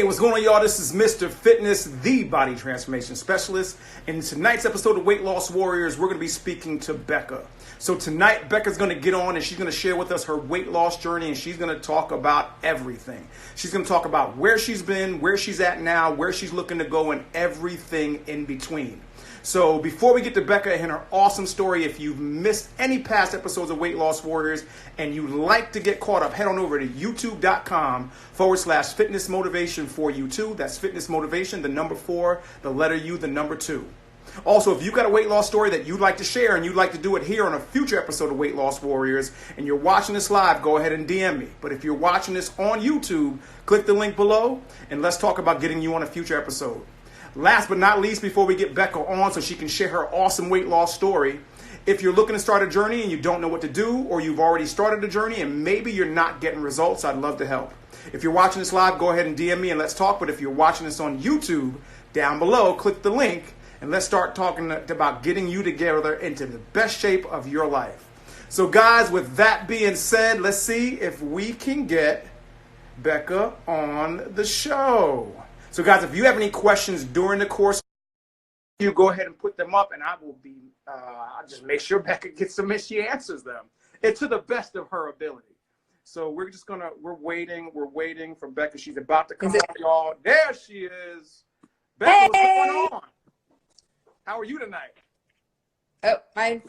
what's going on, y'all? This is Mr. Fitness, the body transformation specialist. In tonight's episode of Weight Loss Warriors, we're going to be speaking to Becca. So tonight, Becca's going to get on and she's going to share with us her weight loss journey, and she's going to talk about everything. She's going to talk about where she's been, where she's at now, where she's looking to go, and everything in between. So before we get to Becca and her awesome story, if you've missed any past episodes of Weight Loss Warriors and you'd like to get caught up, head on over to youtube.com/fitnessmotivation4u2. That's fitness motivation, the number 4, the letter U, the number 2. Also, if you've got a weight loss story that you'd like to share and you'd like to do it here on a future episode of Weight Loss Warriors and you're watching this live, go ahead and DM me. But if you're watching this on YouTube, click the link below and let's talk about getting you on a future episode. Last but not least, before we get Becca on so she can share her awesome weight loss story, if you're looking to start a journey and you don't know what to do, or you've already started a journey and maybe you're not getting results, I'd love to help. If you're watching this live, go ahead and DM me and let's talk. But if you're watching this on YouTube, down below, click the link and let's start talking about getting you together into the best shape of your life. So guys, with that being said, let's see if we can get Becca on the show. So guys, if you have any questions during the course, you go ahead and put them up and I will be, I'll just make sure Becca gets them and she answers them. And to the best of her ability. So we're waiting for Becca. She's about to come on, y'all. There she is. Becca, what's going on? How are you tonight? Oh, I'm.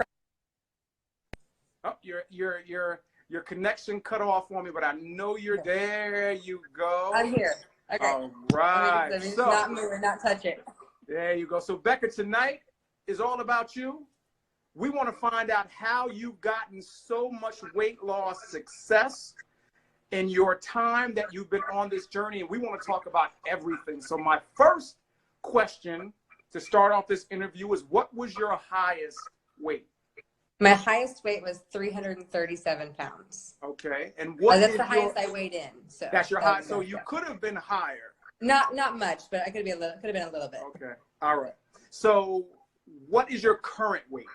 Oh, your connection cut off for me, but I know you're there. There you go. I'm here. Okay. All right. Let me not move and not touch it. There you go. So Becca, tonight is all about you. We want to find out how you've gotten so much weight loss success in your time that you've been on this journey. And we want to talk about everything. So my first question to start off this interview is, what was your highest weight? My highest weight was 337 pounds. Okay. And what that's the highest I weighed in. So that's your high. So you could have been higher. Not much, but I could have been a little bit. Okay. All right. So what is your current weight?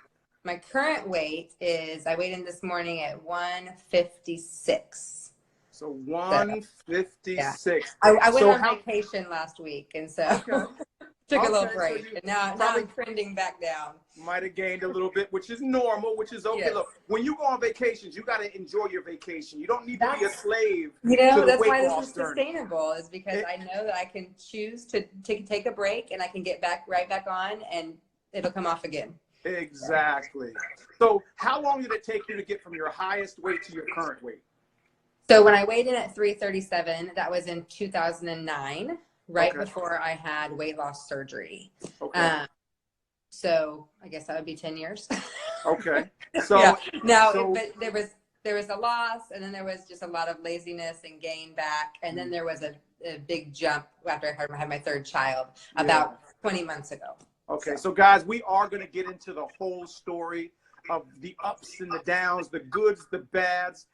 My current weight is, I weighed in this morning at 156. So 156. So, yeah. I went on vacation last week, and so took a little break. So and now I'm trending back down. Might have gained a little bit, which is normal, which is okay. Yes. Look, when you go on vacations, you got to enjoy your vacation. You don't need to be a slave. You know, that's why this is sustainable, is because I know that I can choose to take a break and I can get right back on and it'll come off again. Exactly. So how long did it take you to get from your highest weight to your current weight? So when I weighed in at 337, that was in 2009, right before I had weight loss surgery. Okay. So I guess that would be 10 years. Okay. So yeah. But there was a loss, and then there was just a lot of laziness and gain back, and then there was a big jump after I had my third child about 20 months ago. Okay. So guys, we are going to get into the whole story of the ups and the downs, the goods, the bads.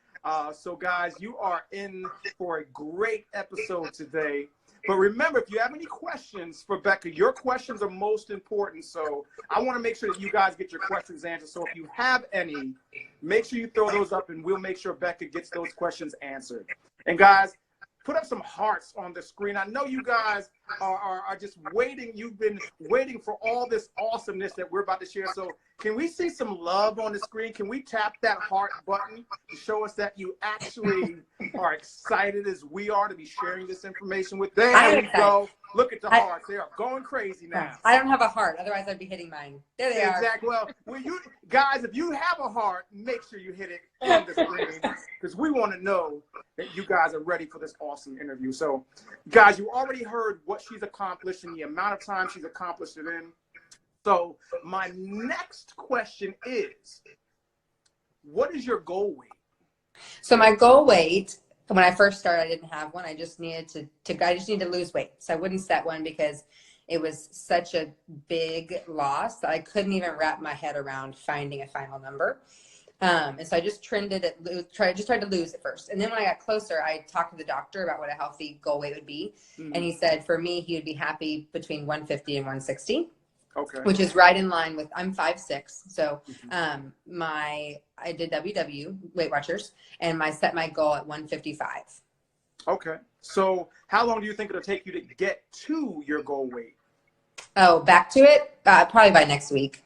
So guys, you are in for a great episode today. But remember, if you have any questions for Becca, your questions are most important. So I want to make sure that you guys get your questions answered. So if you have any, make sure you throw those up and we'll make sure Becca gets those questions answered. And guys, put up some hearts on the screen. I know you guys are just waiting. You've been waiting for all this awesomeness that we're about to share. So can we see some love on the screen? Can we tap that heart button to show us that you actually are excited as we are to be sharing this information with them? There you go. Look at the hearts. They are going crazy now. I don't have a heart. Otherwise, I'd be hitting mine. There they are. Exactly. Well, you guys, if you have a heart, make sure you hit it on the screen because we want to know that you guys are ready for this awesome interview. So, guys, you already heard what she's accomplished and the amount of time she's accomplished it in. So my next question is, what is your goal weight? So my goal weight, when I first started, I didn't have one. I just needed to lose weight. So I wouldn't set one because it was such a big loss that I couldn't even wrap my head around finding a final number. And so I just tried to lose it first. And then when I got closer, I talked to the doctor about what a healthy goal weight would be. Mm-hmm. And he said, for me, he would be happy between 150 and 160. Okay. Which is right in line with, I'm 5'6". So I did WW, Weight Watchers, and I set my goal at 155. Okay. So how long do you think it'll take you to get to your goal weight? Oh, back to it? Probably by next week.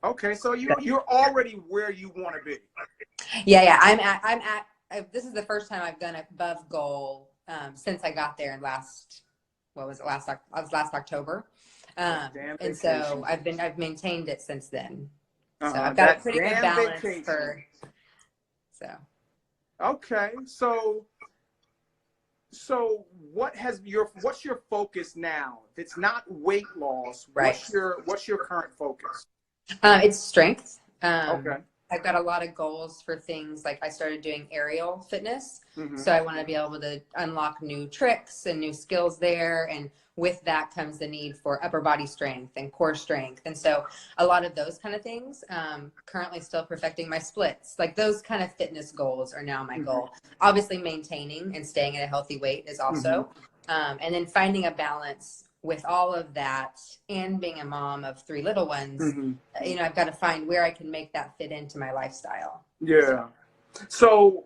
Okay, so you're already where you want to be. Yeah. This is the first time I've done above goal since I got there in last October. And so I've maintained it since then. So I've got a pretty good balance Okay, so what's your focus now? If it's not weight loss, right. what's your current focus? It's strength. Okay. I've got a lot of goals for things like I started doing aerial fitness. Mm-hmm. So I want to be able to unlock new tricks and new skills there. And with that comes the need for upper body strength and core strength. And so a lot of those kind of things, currently still perfecting my splits. Like those kind of fitness goals are now my goal. Obviously maintaining and staying at a healthy weight is also, and then finding a balance with all of that and being a mom of 3 little ones, you know, I've got to find where I can make that fit into my lifestyle. Yeah. So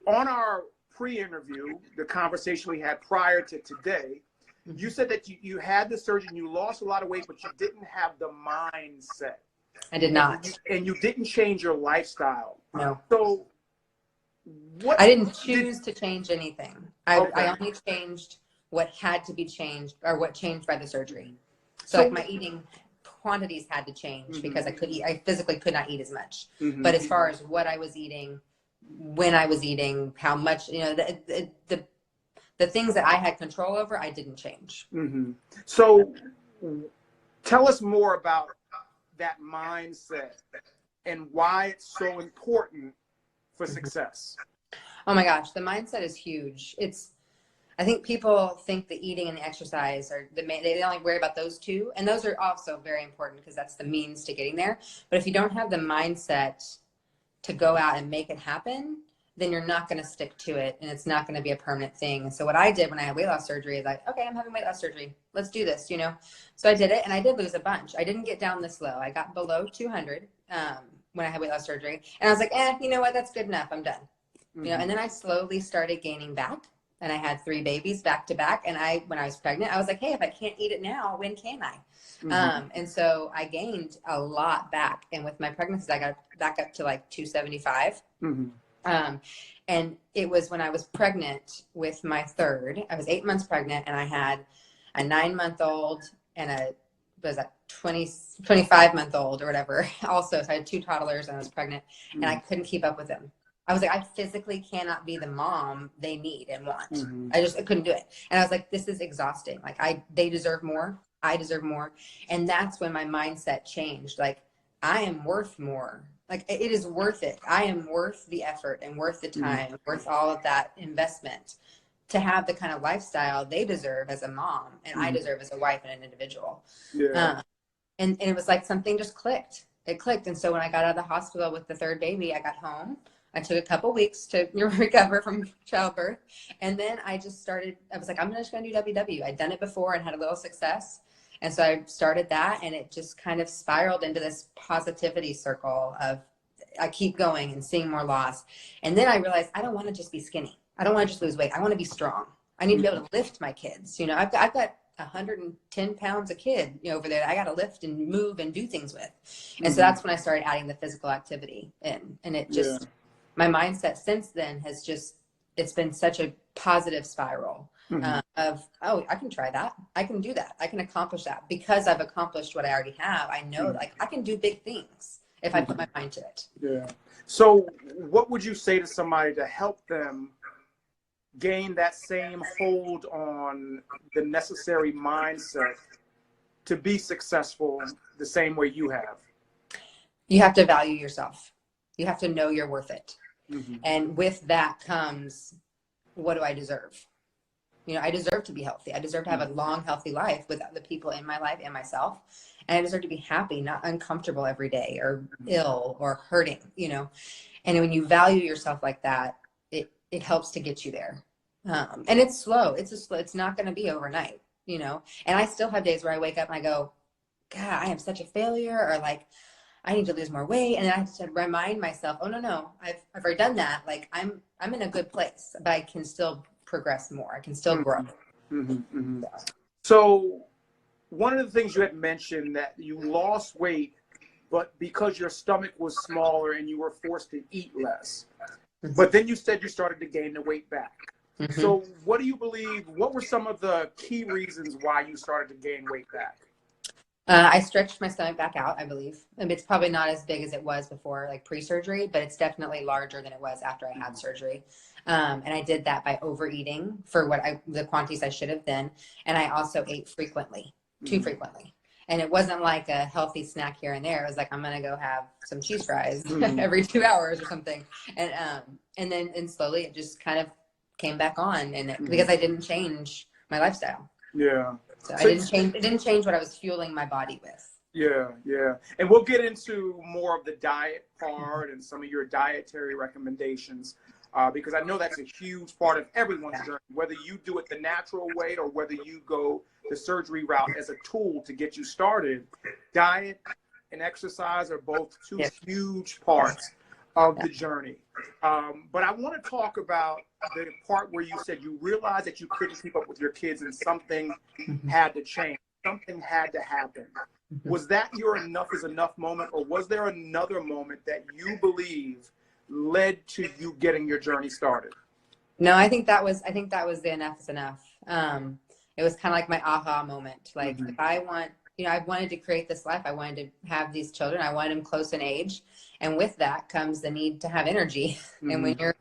on our pre-interview, the conversation we had prior to today, you said that you had the surgery and you lost a lot of weight, but you didn't have the mindset. I did not. And you didn't change your lifestyle. No. So I didn't choose to change anything. I only changed what had to be changed or what changed by the surgery. So like my eating quantities had to change because I physically could not eat as much. But as far as what I was eating, when I was eating, how much, you know, the things that I had control over, I didn't change. So tell us more about that mindset and why it's so important for success. Oh my gosh, the mindset is huge. I think people think the eating and the exercise are they only worry about those two. And those are also very important because that's the means to getting there. But if you don't have the mindset to go out and make it happen, then you're not going to stick to it and it's not going to be a permanent thing. And so what I did when I had weight loss surgery is like, okay, I'm having weight loss surgery. Let's do this, you know? So I did it and I did lose a bunch. I didn't get down this low. I got below 200 when I had weight loss surgery. And I was like, you know what? That's good enough. I'm done. You know, and then I slowly started gaining back. And I had 3 babies back to back. And when I was pregnant, I was like, hey, if I can't eat it now, when can I? And so I gained a lot back. And with my pregnancies, I got back up to like 275. And it was when I was pregnant with my third. I was 8 months pregnant and I had a 9-month-old and a 25-month-old or whatever. Also, so I had 2 toddlers and I was pregnant and I couldn't keep up with them. I was like, I physically cannot be the mom they need and want. I couldn't do it. And I was like, this is exhausting. Like they deserve more. I deserve more. And that's when my mindset changed. Like I am worth more. Like it is worth it. I am worth the effort and worth the time, worth all of that investment to have the kind of lifestyle they deserve as a mom and I deserve as a wife and an individual. And it was like something just clicked. It clicked. And so when I got out of the hospital with the 3rd baby, I got home. I took a couple weeks to recover from childbirth. And then I just started, I was like, I'm just going to do WW. I'd done it before and had a little success. And so I started that and it just kind of spiraled into this positivity circle of I keep going and seeing more loss. And then I realized I don't want to just be skinny. I don't want to just lose weight. I want to be strong. I need to be able to lift my kids. You know, I've got 110 pounds a kid, you know, over there that I got to lift and move and do things with. And so that's when I started adding the physical activity in. And it just, my mindset since then has just, it's been such a positive spiral of, oh, I can try that. I can do that. I can accomplish that because I've accomplished what I already have. I know like I can do big things if I put my mind to it. Yeah. So what would you say to somebody to help them gain that same hold on the necessary mindset to be successful the same way you have? You have to value yourself. You have to know you're worth it. And with that comes, what do I deserve? You know, I deserve to be healthy. I deserve to have a long, healthy life with the people in my life and myself. And I deserve to be happy, not uncomfortable every day or ill or hurting, you know. And when you value yourself like that, it helps to get you there. And it's slow. It's not going to be overnight, you know. And I still have days where I wake up and I go, God, I am such a failure, or like, I need to lose more weight. And then I have to remind myself, oh, no, I've already done that. Like I'm in a good place, but I can still progress more. I can still grow. So one of the things you had mentioned that you lost weight, but because your stomach was smaller and you were forced to eat less. But then you said you started to gain the weight back. So what do you believe, what were some of the key reasons why you started to gain weight back? I stretched my stomach back out, I believe. I mean, it's probably not as big as it was before, like pre-surgery, but it's definitely larger than it was after I had surgery. And I did that by overeating for the quantities I should have done. And I also ate frequently, too frequently. And it wasn't like a healthy snack here and there. It was like, I'm going to go have some cheese fries every 2 hours or something. And then slowly it just kind of came back on, and because I didn't change my lifestyle. Yeah. So it didn't change what I was fueling my body with. Yeah, yeah. And we'll get into more of the diet part and some of your dietary recommendations, because I know that's a huge part of everyone's journey, whether you do it the natural way or whether you go the surgery route as a tool to get you started. Diet and exercise are both two huge parts of the journey. But I want to talk about the part where you said you realized that you couldn't keep up with your kids and something had to change. Something had to happen. Was that your enough is enough moment, or was there another moment that you believe led to you getting your journey started? No, I think that was the enough is enough. It was kind of like my aha moment. Like if I wanted to create this life. I wanted to have these children. I wanted them close in age. And with that comes the need to have energy. And when you're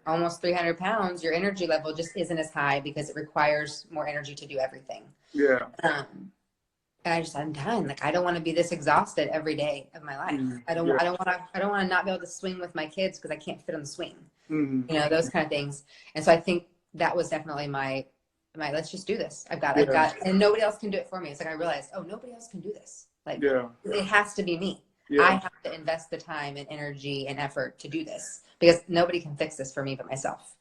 almost 300 pounds, your energy level just isn't as high because it requires more energy to do everything. Yeah. And I'm done. Like, I don't want to be this exhausted every day of my life. I don't want to not be able to swing with my kids because I can't fit on the swing. You know, those kind of things. And so I think that was definitely my let's just do this. I've got, and nobody else can do it for me. It's like, I realized, oh, nobody else can do this. Like, it has to be me. I have to invest the time and energy and effort to do this because nobody can fix this for me but myself.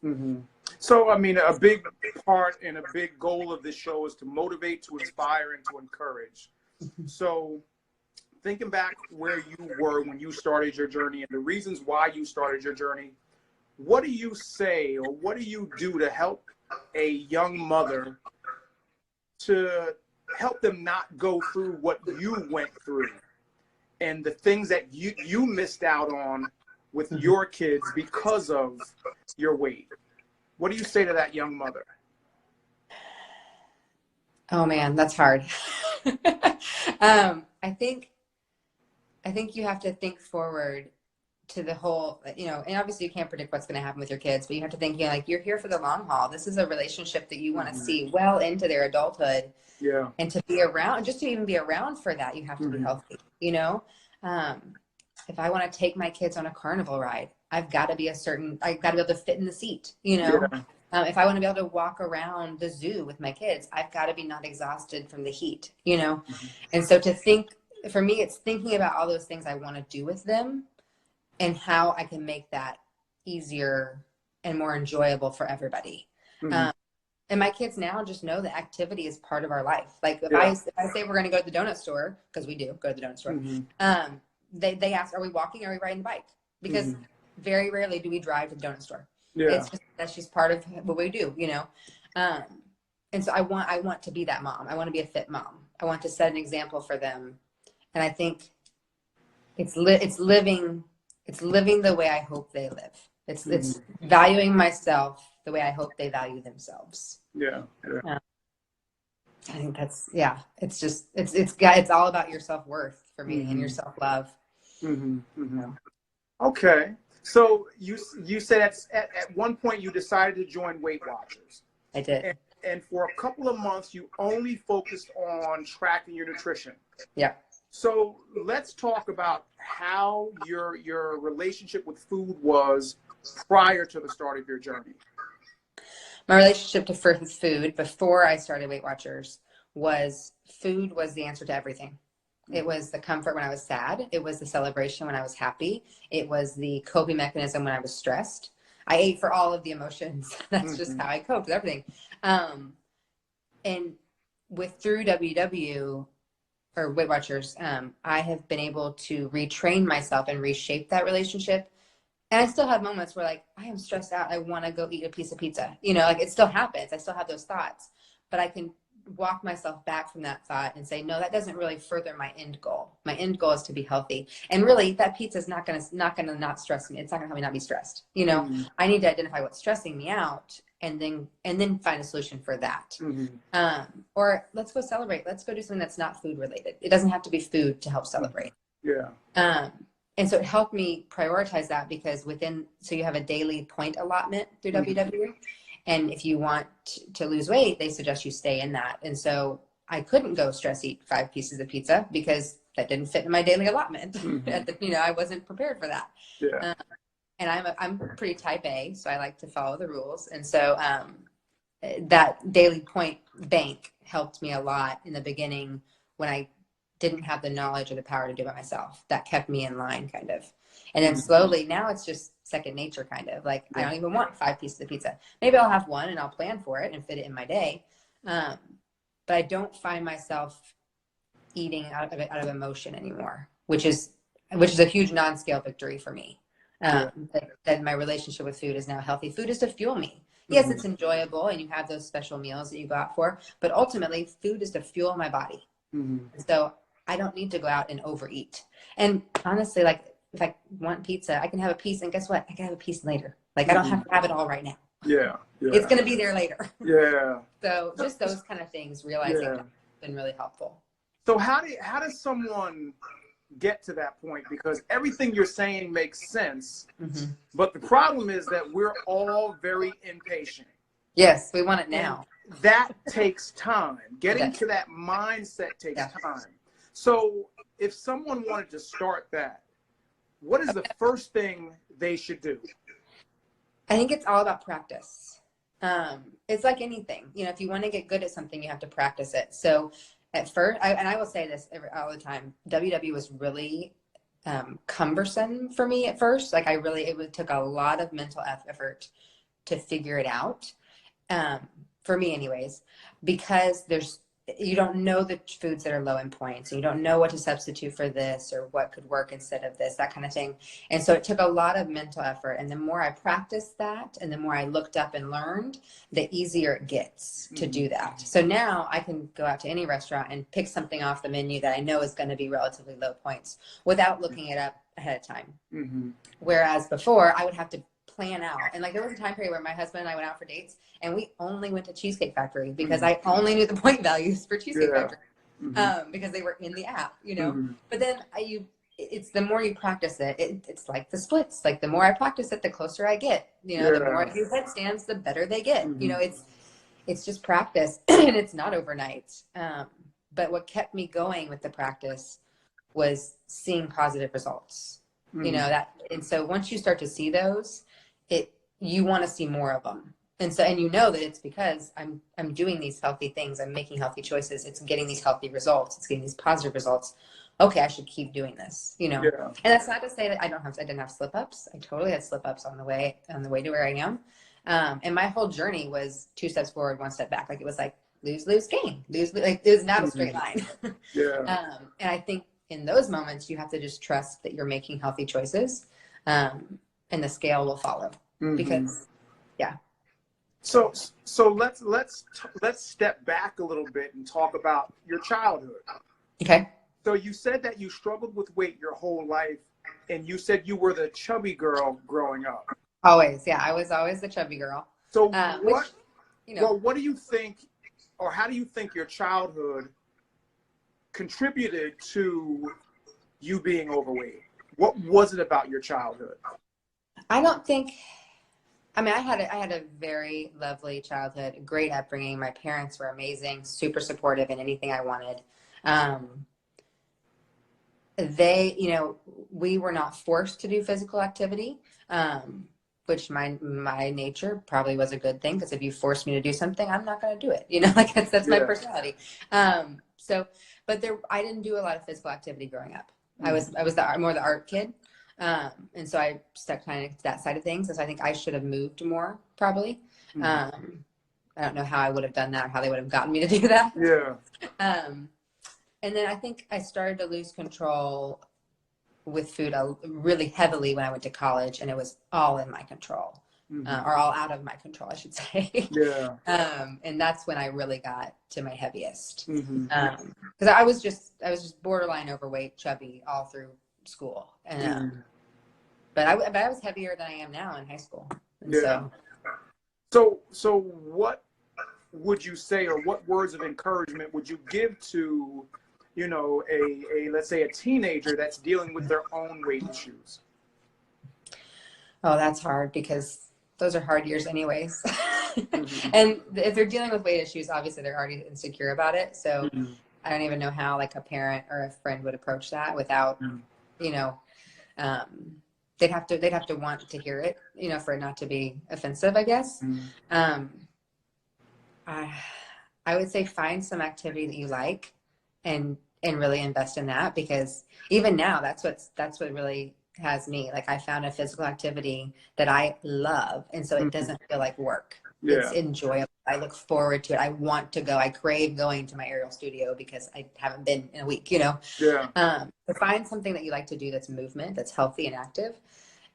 So, I mean, a big part and a big goal of this show is to motivate, to inspire, and to encourage. So, thinking back where you were when you started your journey and the reasons why you started your journey, what do you say or what do you do to help a young mother to help them not go through what you went through and the things that you missed out on with your kids because of your weight? What do you say to that young mother? Oh man, that's hard. I think you have to think forward to the whole, you know, and obviously you can't predict what's going to happen with your kids, but you have to think, you know, like, you're here for the long haul. This is a relationship that you want to see well into their adulthood. Yeah. And to be around, just to even be around for that, you have to be healthy, you know? If I want to take my kids on a carnival ride, I've got to be I've got to be able to fit in the seat, you know? Yeah. If I want to be able to walk around the zoo with my kids, I've got to be not exhausted from the heat, you know? And so for me, it's thinking about all those things I want to do with them and how I can make that easier and more enjoyable for everybody. And my kids now just know that activity is part of our life. Like if I say we're going to go to the donut store, because we do go to the donut store, they ask, are we walking? Or are we riding the bike? Because very rarely do we drive to the donut store. Yeah. That's just part of what we do, you know? And so I want to be that mom. I want to be a fit mom. I want to set an example for them. And I think it's living the way I hope they live. It's valuing myself the way I hope they value themselves. Yeah. I think that's, it's all about your self-worth for me and your self-love. Okay. So you said at one point you decided to join Weight Watchers. I did. And for a couple of months, you only focused on tracking your nutrition. Yeah. So let's talk about how your relationship with food was prior to the start of your journey. My relationship to food before I started Weight Watchers was food was the answer to everything. It was the comfort when I was sad. It was the celebration when I was happy. It was the coping mechanism when I was stressed. I ate for all of the emotions. That's just how I coped with everything. And through WW or Weight Watchers, I have been able to retrain myself and reshape that relationship And I still have moments where like, I am stressed out. I want to go eat a piece of pizza. You know, like it still happens. I still have those thoughts, but I can walk myself back from that thought and say, no, that doesn't really further my end goal. My end goal is to be healthy. And really that pizza is not going to not stress me. It's not going to help me not be stressed. You know, I need to identify what's stressing me out and then find a solution for that. Or let's go celebrate. Let's go do something that's not food related. It doesn't have to be food to help celebrate. And so it helped me prioritize that because so you have a daily point allotment through WW. And if you want to lose weight, they suggest you stay in that. And so I couldn't go stress eat 5 pieces of pizza because that didn't fit in my daily allotment. I wasn't prepared for that. And I'm pretty type A, so I like to follow the rules. And so that daily point bank helped me a lot in the beginning when I didn't have the knowledge or the power to do it myself. That kept me in line kind of. And then slowly now it's just second nature kind of like, I don't even want 5 pieces of pizza. Maybe I'll have one and I'll plan for it and fit it in my day. But I don't find myself eating out of emotion anymore, which is a huge non-scale victory for me. That my relationship with food is now healthy. Food is to fuel me. Yes, it's enjoyable and you have those special meals that you go out for, but ultimately food is to fuel my body. So I don't need to go out and overeat. And honestly, like if I want pizza, I can have a piece and guess what? I can have a piece later. Like I don't have to have it all right now. It's going to be there later. So just those kind of things, realizing that's been really helpful. So how does someone get to that point? Because everything you're saying makes sense, but the problem is that we're all very impatient. Yes, we want it now. And that takes time. Getting to that mindset takes time. So if someone wanted to start that, what is the first thing they should do? I think it's all about practice. It's like anything, you know, if you want to get good at something, you have to practice it. So at first, I will say this all the time, WW was really cumbersome for me at first. Like it took a lot of mental effort to figure it out. For me anyways, because you don't know the foods that are low in points, and you don't know what to substitute for this or what could work instead of this, that kind of thing. And so it took a lot of mental effort. And the more I practiced that and the more I looked up and learned, the easier it gets to do that. So now I can go out to any restaurant and pick something off the menu that I know is going to be relatively low points without looking it up ahead of time. Whereas before I would have to plan out. And like there was a time period where my husband and I went out for dates and we only went to Cheesecake Factory because I only knew the point values for Cheesecake Factory because they were in the app, you know. But then it's the more you practice it, it's like the splits. Like the more I practice it, the closer I get. You know, the more I do headstands, the better they get. You know, it's just practice and it's not overnight. But what kept me going with the practice was seeing positive results. You know that, and so once you start to see those, you want to see more of them. And so, and you know that it's because I'm doing these healthy things. I'm making healthy choices. It's getting these healthy results. It's getting these positive results. Okay, I should keep doing this, you know? And that's not to say that I didn't have slip ups. I totally had slip ups on the way to where I am. And my whole journey was 2 steps forward, 1 step back. Like it was like lose, gain, lose, like it was not a straight line. And I think in those moments, you have to just trust that you're making healthy choices. And the scale will follow because So let's step back a little bit and talk about your childhood. Okay. So you said that you struggled with weight your whole life, and you said you were the chubby girl growing up. Always, yeah, I was always the chubby girl. So what do you think, or how do you think your childhood contributed to you being overweight? What was it about your childhood? I had a very lovely childhood, a great upbringing. My parents were amazing, super supportive in anything I wanted. We were not forced to do physical activity, which my nature probably was a good thing, because if you force me to do something, I'm not going to do it. You know, like that's my personality. I didn't do a lot of physical activity growing up. I was more the art kid. And so I stuck kind of to that side of things. And so I think I should have moved more probably. I don't know how I would have done that or how they would have gotten me to do that. And then I think I started to lose control with food really heavily when I went to college, and it was all in my control, or all out of my control, I should say. Yeah. And that's when I really got to my heaviest. Mm-hmm. Because I was just borderline overweight, chubby all through school, and but I was heavier than I am now in high school. And so what would you say, or what words of encouragement would you give to, you know, a let's say a teenager that's dealing with their own weight issues? Oh, that's hard, because those are hard years anyways. And if they're dealing with weight issues, obviously they're already insecure about it. So I don't even know how like a parent or a friend would approach that without, you know, they'd have to want to hear it, you know, for it not to be offensive, I guess. I would say find some activity that you like and really invest in that, because even now that's what really has me. Like, I found a physical activity that I love, and so it doesn't feel like work. It's enjoyable. I look forward to it. I want to go. I crave going to my aerial studio because I haven't been in a week, you know. So find something that you like to do that's movement, that's healthy and active.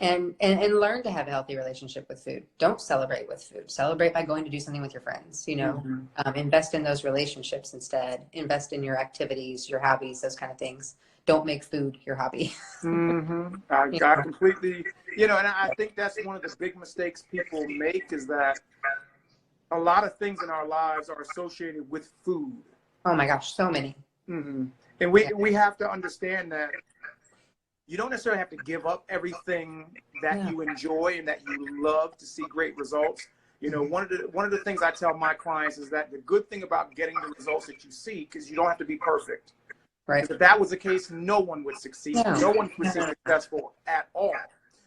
And learn to have a healthy relationship with food. Don't celebrate with food. Celebrate by going to do something with your friends, you know. Invest in those relationships instead. Invest in your activities, your hobbies, those kind of things. Don't make food your hobby. I completely, you know, and I think that's one of the big mistakes people make, is that a lot of things in our lives are associated with food. Oh my gosh, so many. And we have to understand that you don't necessarily have to give up everything that you enjoy and that you love to see great results. You know, one of the things I tell my clients is that the good thing about getting the results that you seek is you don't have to be perfect. Right. If that was the case, no one would succeed. No one would be successful at all.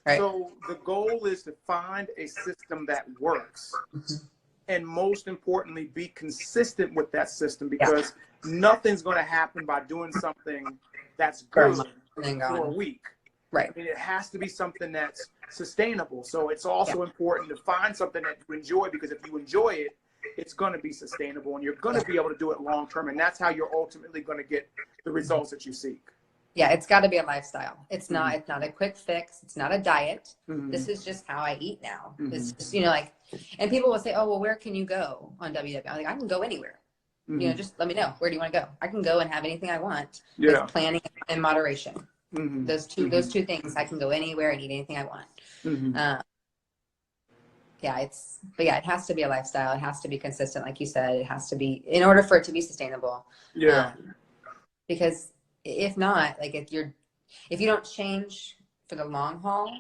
So the goal is to find a system that works. And most importantly, be consistent with that system, because nothing's going to happen by doing something that's good for a week. I mean, it has to be something that's sustainable. So it's also important to find something that you enjoy, because if you enjoy it, it's going to be sustainable and you're going to be able to do it long term. And that's how you're ultimately going to get the results that you seek. Yeah, it's got to be a lifestyle. It's not a quick fix. It's not a diet. This is just how I eat now. It's just, you know, like, and people will say, oh, well, where can you go on WW? I'm like, I can go anywhere. You know, just let me know. Where do you want to go? I can go and have anything I want with planning and moderation. Those two things. I can go anywhere and eat anything I want. But it has to be a lifestyle. It has to be consistent. Like you said, it has to be, in order for it to be sustainable. Because if not, like, if you don't change for the long haul,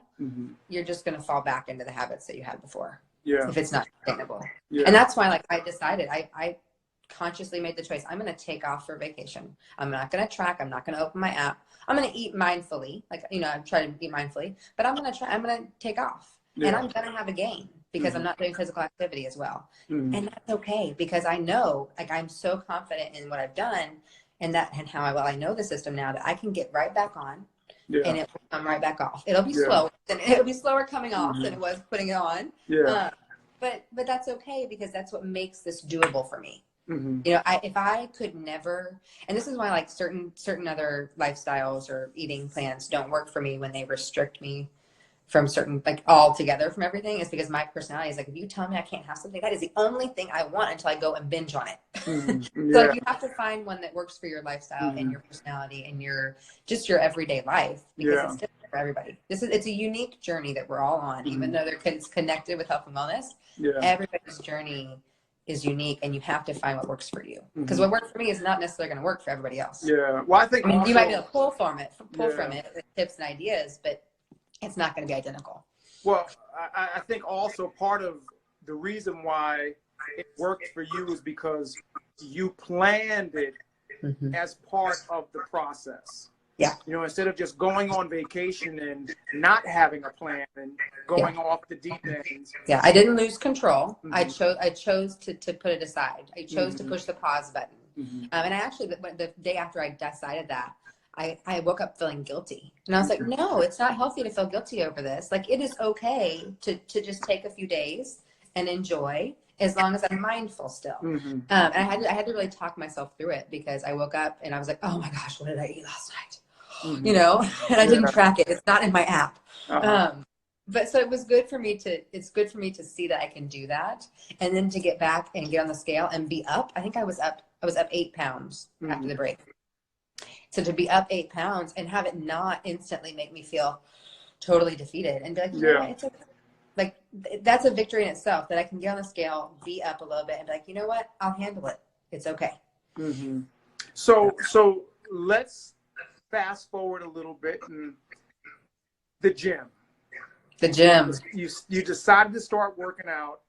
you're just going to fall back into the habits that you had before. If it's not sustainable. And that's why, like, I decided, I consciously made the choice. I'm going to take off for vacation. I'm not going to track. I'm not going to open my app. I'm going to eat mindfully. Like, you know, I'm trying to eat mindfully, but I'm going to take off and I'm going to have a gain, because I'm not doing physical activity as well. And that's okay, because I know, like, I'm so confident in what I've done and how I know the system now, that I can get right back on and it will come right back off. It'll be slow. It'll be slower coming off than it was putting it on. But that's okay, because that's what makes this doable for me. You know, if I could never, and this is why, like, certain other lifestyles or eating plans don't work for me when they restrict me from certain, like, all together from everything, is because my personality is like, if you tell me I can't have something, that is the only thing I want until I go and binge on it. So like, you have to find one that works for your lifestyle and your personality and your everyday life, because it's different for everybody. It's a unique journey that we're all on, even though it's connected with health and wellness. Everybody's journey is unique, and you have to find what works for you, because what worked for me is not necessarily going to work for everybody else. Well, I think, I mean, you might be able to pull from it with tips and ideas, but it's not going to be identical. Well, I think also part of the reason why it worked for you is because you planned it as part of the process. You know, instead of just going on vacation and not having a plan and going off the deep end. I didn't lose control. I chose to put it aside. I chose to push the pause button. And I actually, the day after I decided that, I woke up feeling guilty, and I was like, no, it's not healthy to feel guilty over this. Like, it is okay to just take a few days and enjoy, as long as I'm mindful still. And I had to really talk myself through it, because I woke up and I was like, oh my gosh, what did I eat last night? you know, and I didn't Yeah. track it. It's not in my app. Uh-huh. But so it was good for me to, it's good for me to see that I can do that. And then to get back and get on the scale and be up. I think I was up 8 pounds after the break. So to be up 8 pounds and have it not instantly make me feel totally defeated and be like, you know what, it's okay. Like, that's a victory in itself, that I can get on the scale, be up a little bit and be like, you know what, I'll handle it. It's okay. So let's fast forward a little bit. And the gym. You decided to start working out.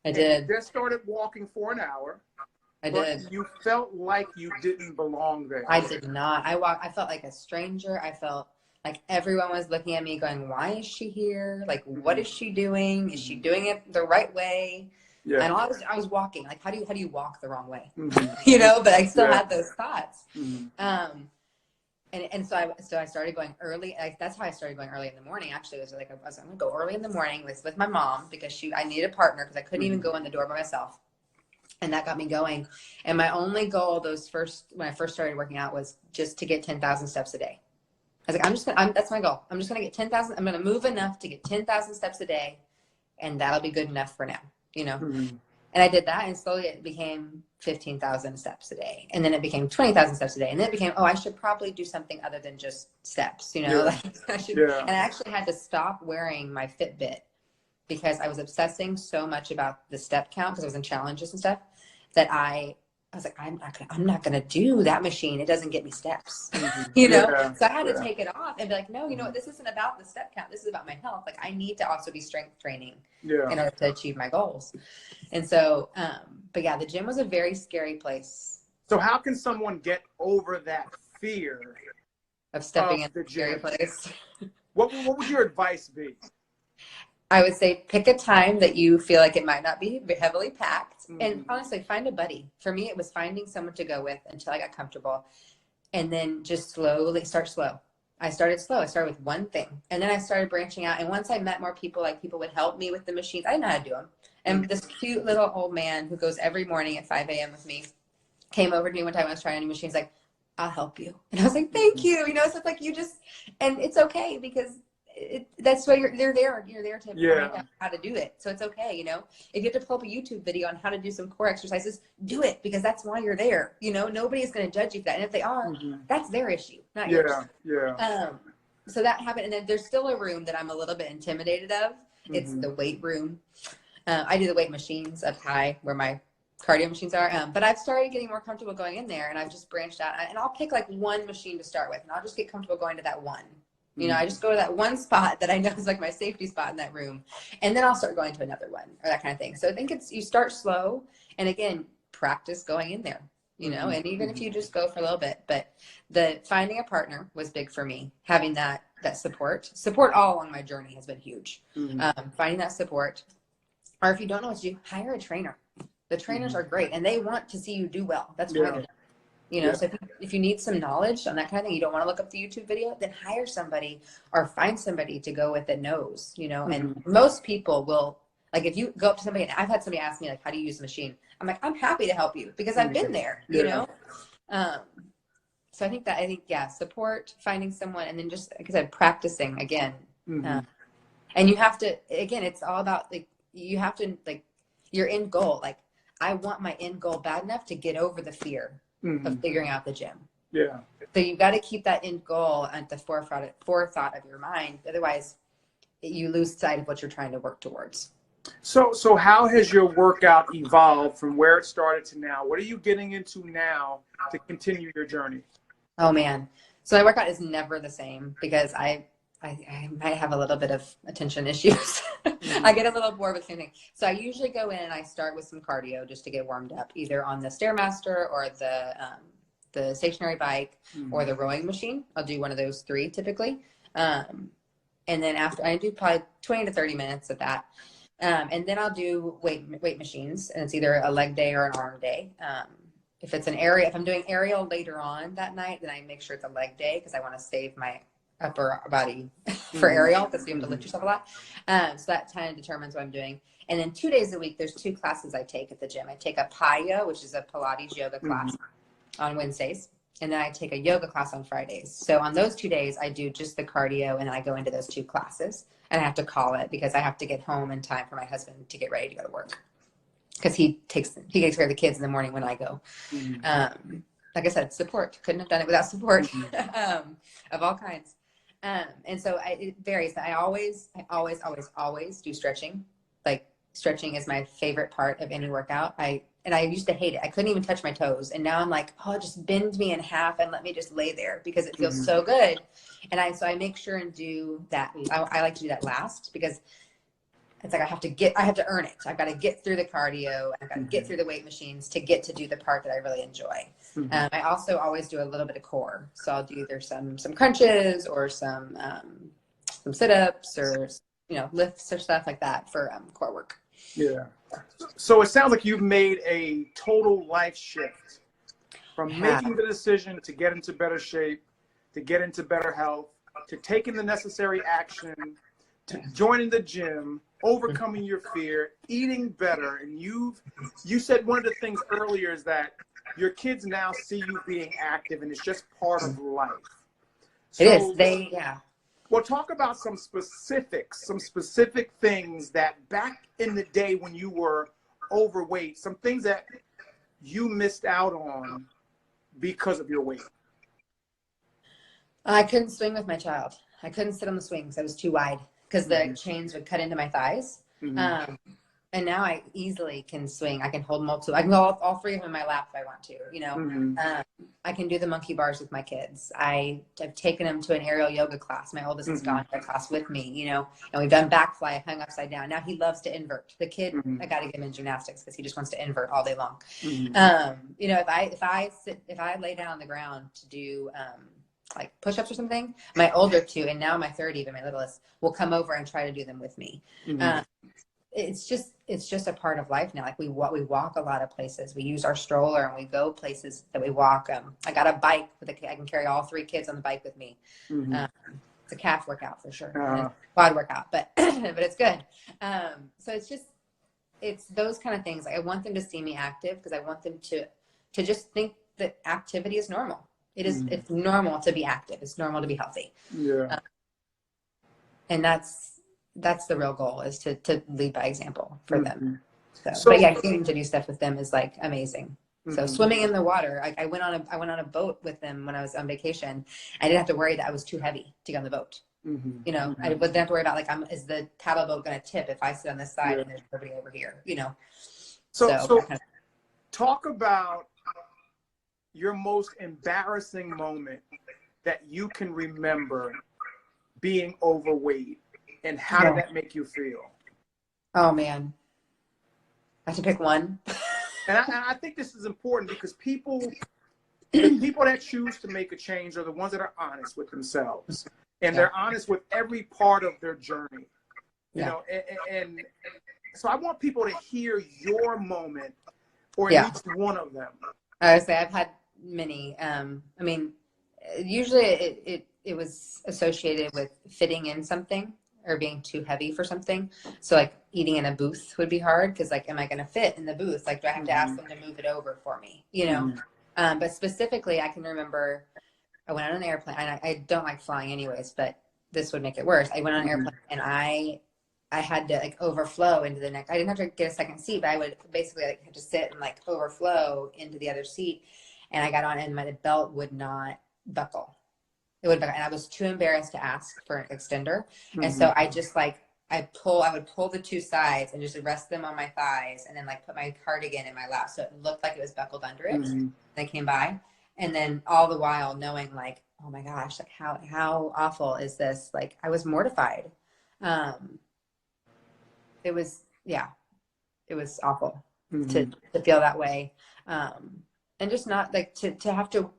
I did. You just started walking for an hour. I did. You felt like you didn't belong there. I did not. I felt like a stranger. I felt like everyone was looking at me going, why is she here? Like, what is she doing? Is she doing it the right way? Yeah. And I was walking. Like, how do you walk the wrong way? You know, but I still had those thoughts. And so I started going early. That's how I started going early in the morning. Actually, it was like, I'm going to go early in the morning with my mom, because I needed a partner, because I couldn't even go in the door by myself. And that got me going. And my only goal when I first started working out was just to get 10,000 steps a day. I was like, that's my goal. I'm just going to get 10,000. I'm going to move enough to get 10,000 steps a day. And that'll be good enough for now, you know? And I did that, and slowly it became 15,000 steps a day. And then it became 20,000 steps a day. And then it became, I should probably do something other than just steps, you know? And I actually had to stop wearing my Fitbit, because I was obsessing so much about the step count, because I was in challenges and stuff, that I was like, I'm not gonna do that machine. It doesn't get me steps, you know? So I had to take it off and be like, no, you know what? This isn't about the step count. This is about my health. Like, I need to also be strength training in order to achieve my goals. And so, but yeah, the gym was a very scary place. So how can someone get over that fear of stepping in the scary place? What would your advice be? I would say pick a time that you feel like it might not be heavily packed. And honestly, find a buddy. For me, it was finding someone to go with until I got comfortable. And then just slowly start slow. I started slow. I started with one thing. And then I started branching out. And once I met more people, like people would help me with the machines. I didn't know how to do them. And this cute little old man who goes every morning at 5 a.m. with me came over to me one time when I was trying a new machine. He's like, I'll help you. And I was like, thank you. You know, so it's like and it's okay, because that's why you're there to find out how to do it. So it's okay, you know. If you have to pull up a YouTube video on how to do some core exercises, do it, because that's why you're there. You know, nobody's going to judge you for that. And if they are, that's their issue, not yours. So that happened. And then there's still a room that I'm a little bit intimidated of. It's the weight room. I do the weight machines up high where my cardio machines are. But I've started getting more comfortable going in there, and I've just branched out. And I'll pick like one machine to start with, and I'll just get comfortable going to that one. You know, I just go to that one spot that I know is like my safety spot in that room. And then I'll start going to another one, or that kind of thing. So I think you start slow, and again, practice going in there, you know, and even if you just go for a little bit. But finding a partner was big for me. Having that support all along my journey has been huge. Finding that support, or if you don't know what to do, hire a trainer. The trainers are great, and they want to see you do well. That's why they're there. You know, so if you need some knowledge on that kind of thing, you don't want to look up the YouTube video, then hire somebody or find somebody to go with that knows, you know. And most people will, like, if you go up to somebody, and I've had somebody ask me, like, how do you use the machine? I'm like, I'm happy to help you, because I've been there, you know. So I think support, finding someone, and then just, like I said, practicing again. And you have to, again, it's all about, like, you have to, like, your end goal. Like, I want my end goal bad enough to get over the fear of figuring out the gym. So you've got to keep that end goal at the forethought of your mind. Otherwise, you lose sight of what you're trying to work towards. So how has your workout evolved from where it started to now? What are you getting into now to continue your journey? Oh man. So my workout is never the same, because I might have a little bit of attention issues. I get a little bored with the same thing. So I usually go in and I start with some cardio just to get warmed up, either on the Stairmaster or the stationary bike or the rowing machine. I'll do one of those three typically. And then after, I do probably 20 to 30 minutes of that. And then I'll do weight machines, and it's either a leg day or an arm day. If I'm doing aerial later on that night, then I make sure it's a leg day, because I want to save my upper body for aerial, because you have to lift yourself a lot. So that kind of determines what I'm doing. And then 2 days a week, there's 2 classes I take at the gym. I take a Paya, which is a Pilates yoga class on Wednesdays. And then I take a yoga class on Fridays. So on those 2 days, I do just the cardio, and I go into those 2 classes. And I have to call it because I have to get home in time for my husband to get ready to go to work. Because he takes care of the kids in the morning when I go. Like I said, support. Couldn't have done it without support of all kinds. And so it varies. I always do stretching. Like, stretching is my favorite part of any workout. I used to hate it. I couldn't even touch my toes. And now I'm like, oh, just bend me in half and let me just lay there because it feels so good. And I make sure and do that. I like to do that last because it's like I have to earn it. I've got to get through the cardio. I've got to get through the weight machines to get to do the part that I really enjoy. I also always do a little bit of core. So I'll do either some crunches or some sit-ups or, lifts or stuff like that for core work. Yeah. So it sounds like you've made a total life shift from making the decision to get into better shape, to get into better health, to taking the necessary action, to joining the gym, overcoming your fear, eating better. And you said one of the things earlier is that your kids now see you being active and it's just part of life. So, it is. Well, talk about some specific things that back in the day when you were overweight, some things that you missed out on because of your weight. I couldn't swing with my child. I couldn't sit on the swings. I was too wide because the chains would cut into my thighs. And now I easily can swing. I can hold multiple. I can go all 3 of them in my lap if I want to. I can do the monkey bars with my kids. I've taken them to an aerial yoga class. My oldest has gone to that class with me, and we've done back fly, hung upside down. Now he loves to invert. The kid, I got to get him in gymnastics because he just wants to invert all day long. If I lay down on the ground to do like push-ups or something, my older 2 and now my 3rd, even my littlest, will come over and try to do them with me. It's just a part of life now. Like we walk a lot of places. We use our stroller and we go places that we walk. I got a bike I can carry all 3 kids on the bike with me. It's a calf workout for sure, quad workout, but but it's good. So it's those kind of things. I want them to see me active because I want them to just think that activity is normal. It's normal to be active. It's normal to be healthy. And that's the real goal, is to lead by example for them. So but yeah, getting to do stuff with them is like amazing. So swimming in the water, I went on a boat with them when I was on vacation. I didn't have to worry that I was too heavy to get on the boat. I wouldn't have to worry about is the paddle boat going to tip if I sit on this side and there's nobody over here, So talk about your most embarrassing moment that you can remember being overweight, and how did that make you feel? Oh man, I have to pick one. And I think this is important because the people that choose to make a change are the ones that are honest with themselves, and they're honest with every part of their journey. And so I want people to hear your moment, or at least one of them. I would say I've had many. Usually it was associated with fitting in something or being too heavy for something. So like eating in a booth would be hard because am I going to fit in the booth? Like, do I have to ask them to move it over for me? But specifically, I can remember I went on an airplane, and I don't like flying anyways, but this would make it worse. I went on an airplane and I had to overflow into the next. I didn't have to get a second seat, but I would basically have to sit and overflow into the other seat. And I got on and my belt would not buckle. It would buckle, and I was too embarrassed to ask for an extender. And so I just I would pull the 2 sides and just rest them on my thighs, and then put my cardigan in my lap so it looked like it was buckled under it. And I came by, and then all the while knowing oh my gosh, how awful is this? I was mortified. It was awful to feel that way. And just not to have to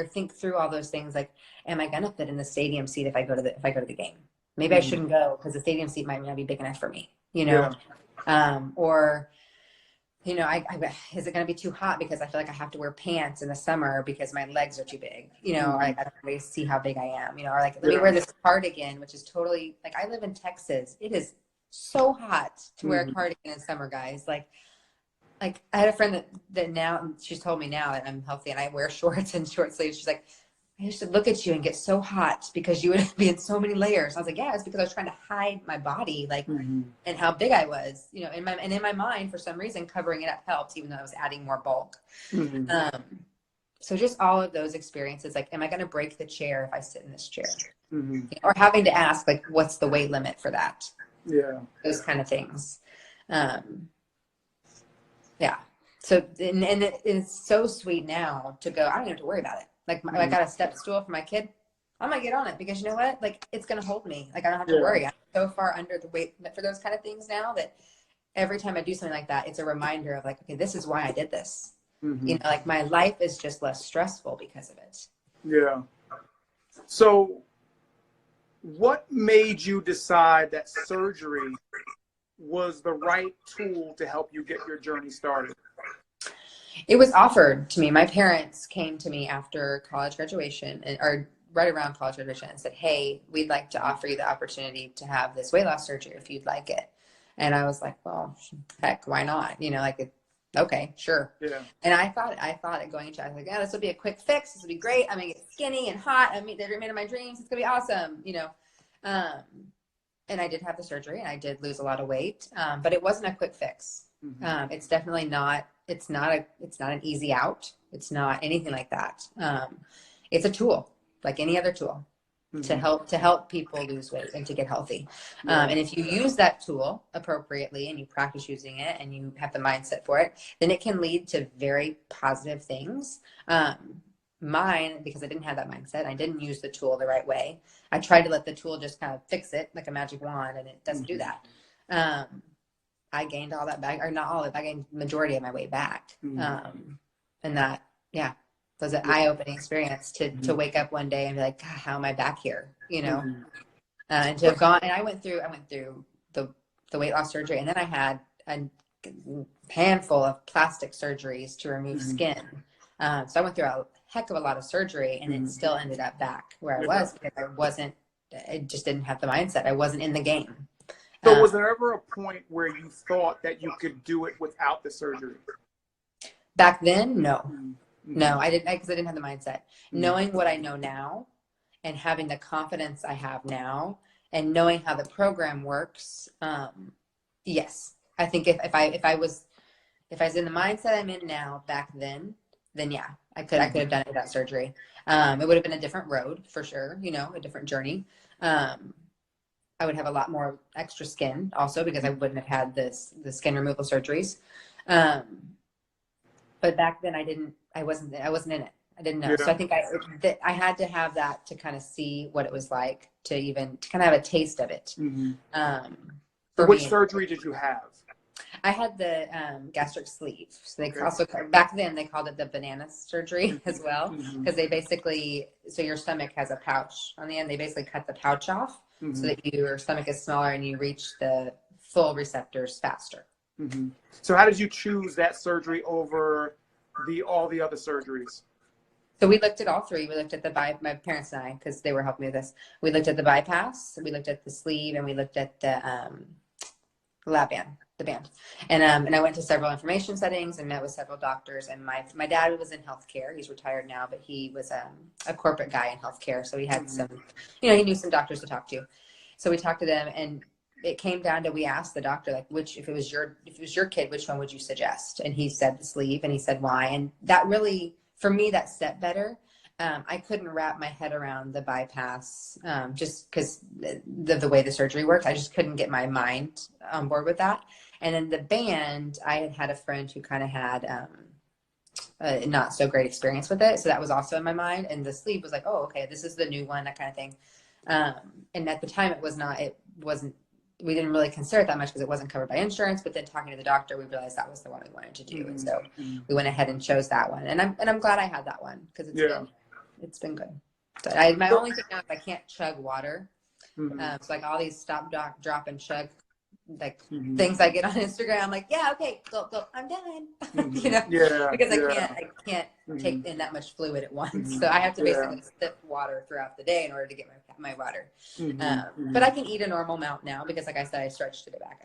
think through all those things. Am I gonna fit in the stadium seat if I go to the game? Maybe I shouldn't go because the stadium seat might not be big enough for me, or is it going to be too hot because I feel like I have to wear pants in the summer because my legs are too big, or I don't really see how big I am, or let me wear this cardigan, which is totally I live in Texas. It is so hot to wear a cardigan in summer, guys. like I had a friend that now she's told me now that I'm healthy and I wear shorts and short sleeves. She's like, I used to look at you and get so hot because you would be in so many layers. I was like, yeah, it's because I was trying to hide my body, like, and how big I was, you know, in my mind, for some reason, covering it up helped, even though I was adding more bulk. So just all of those experiences, like, am I going to break the chair if I sit in this chair? Or having to ask, like, what's the weight limit for that? Yeah. Those kind of things. Yeah. So, and it's so sweet now to go, I don't have to worry about it. Like, I got a step stool for my kid. I'm going to get on it because you know what? Like, it's going to hold me. Like, I don't have to worry. I'm so far under the weight limit for those kind of things now that every time I do something like that, it's a reminder of like, okay, this is why I did this. You know, like my life is just less stressful because of it. Yeah. So what made you decide that surgery was the right tool to help you get your journey started? It was offered to me. My parents came to me after college graduation, or right around college graduation, and said, hey, we'd like to offer you the opportunity to have this weight loss surgery if you'd like it. And I was like, well, heck, why not? You know, like, okay, sure. Yeah. And I thought it going into, I was like, yeah, this will be a quick fix. This will be great. I'm going to get skinny and hot. I mean, they're made of my dreams. It's going to be awesome, you know. And I did have the surgery and I did lose a lot of weight, but it wasn't a quick fix. It's definitely not, it's not an easy out. It's not anything like that. It's a tool, like any other tool, to help people lose weight and to get healthy. And if you use that tool appropriately and you practice using it and you have the mindset for it, then it can lead to very positive things. Mine, because I didn't have that mindset, I didn't use the tool the right way. I tried to let the tool just kind of fix it like a magic wand, and it doesn't do that. I gained all that back, or not all of it, I gained majority of my weight back. And that, was an eye-opening experience to wake up one day and be like, God, how am I back here? You know, and to have gone, and I went through the weight loss surgery, and then I had a handful of plastic surgeries to remove skin. So I went through a heck of a lot of surgery, and it still ended up back where I was because I just didn't have the mindset. I wasn't in the game. So was there ever a point where you thought that you could do it without the surgery? Back then, no. No, I didn't, because I didn't have the mindset. Knowing what I know now and having the confidence I have now and knowing how the program works, yes. I think if I was in the mindset I'm in now back then yeah, I could have done it without surgery. It would have been a different road for sure, you know, a different journey. I would have a lot more extra skin also because I wouldn't have had the skin removal surgeries. But back then I wasn't in it. I didn't know. So I think I had to have that to kind of see what it was like to kind of have a taste of it. Which surgery did you have? I had the gastric sleeve. So they also, back then they called it the banana surgery as well, because they basically, so your stomach has a pouch on the end. They basically cut the pouch off so that your stomach is smaller and you reach the full receptors faster. So how did you choose that surgery over all the other surgeries? So we looked at all three. We looked at my parents and I, because they were helping me with this. We looked at the bypass, we looked at the sleeve, and we looked at the lab band, the band. And I went to several information settings and met with several doctors. And my dad was in healthcare. He's retired now, but he was a corporate guy in healthcare. So he had some, you know, he knew some doctors to talk to. So we talked to them, and it came down to, we asked the doctor, like, if it was your kid, which one would you suggest? And he said the sleeve, and he said why. And that really, for me, that set better. I couldn't wrap my head around the bypass just because the way the surgery works. I just couldn't get my mind on board with that. And then the band, I had a friend who kind of had a not so great experience with it. So that was also in my mind. And the sleeve was like, oh, okay, this is the new one, that kind of thing. And at the time we didn't really consider it that much because it wasn't covered by insurance. But then talking to the doctor, we realized that was the one we wanted to do. And so we went ahead and chose that one. And I'm glad I had that one because it's been good. But my only thing now is I can't chug water. So like all these stop, drop, and chug like things I get on Instagram, I'm like, yeah, okay, go, I'm done. You know, because I can't take in that much fluid at once. So I have to basically sip water throughout the day in order to get my water. But I can eat a normal amount now because, like I said, I stretched it back